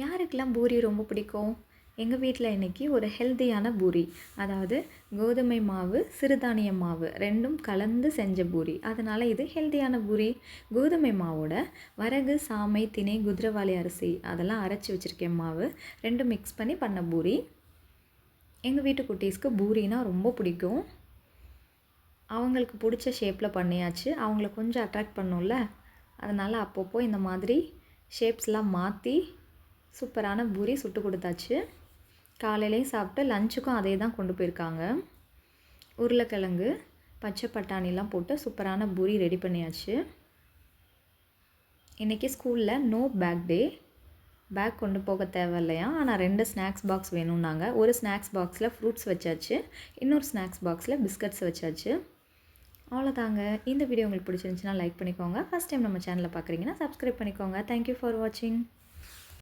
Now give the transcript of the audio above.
யாருக்கெல்லாம் பூரி ரொம்ப பிடிக்கும்? எங்கள் வீட்டில் இன்றைக்கி ஒரு ஹெல்த்தியான பூரி, அதாவது கோதுமை மாவு சிறுதானிய மாவு ரெண்டும் கலந்து செஞ்ச பூரி. அதனால் இது ஹெல்த்தியான பூரி. கோதுமை மாவோட வரகு சாமை திணை குதிரைவாலி அரிசி அதெல்லாம் அரைச்சி வச்சுருக்கேன் மாவு ரெண்டும் மிக்ஸ் பண்ணி பண்ண பூரி. எங்கள் வீட்டு குட்டீஸ்க்கு பூரினா ரொம்ப பிடிக்கும். அவங்களுக்கு பிடிச்ச ஷேப்பில் பண்ணியாச்சு. அவங்கள கொஞ்சம் அட்ராக்ட் பண்ணும்ல, அதனால் அப்பப்போ இந்த மாதிரி ஷேப்ஸ்லாம் மாற்றி சூப்பரான பூரி சுட்டு கொடுத்தாச்சு. காலையிலையும் சாப்பிட்டு லஞ்சுக்கும் அதே தான் கொண்டு போயிருக்காங்க. உருளைக்கிழங்கு பச்சை பட்டாணிலாம் போட்டு சூப்பரான பூரி ரெடி பண்ணியாச்சு. இன்றைக்கி ஸ்கூலில் நோ பேக் டே. பேக் கொண்டு போக தேவையில்லையா, ஆனால் 2 ஸ்நாக்ஸ் பாக்ஸ் வேணும்னாங்க. ஒரு ஸ்நாக்ஸ் பாக்ஸில் ஃப்ரூட்ஸ் வச்சாச்சு, இன்னொரு ஸ்நாக்ஸ் பாக்ஸில் பிஸ்கட்ஸ் வச்சாச்சு. அவ்வளோதாங்க. இந்த வீடியோ உங்களுக்கு பிடிச்சிருந்துச்சுன்னா லைக் பண்ணிக்கோங்க. ஃபஸ்ட் டைம் நம்ம சேனலை பார்க்குறீங்கன்னா சப்ஸ்கிரைப் பண்ணிக்கோங்க. தேங்க்யூ ஃபார் வாட்சிங்.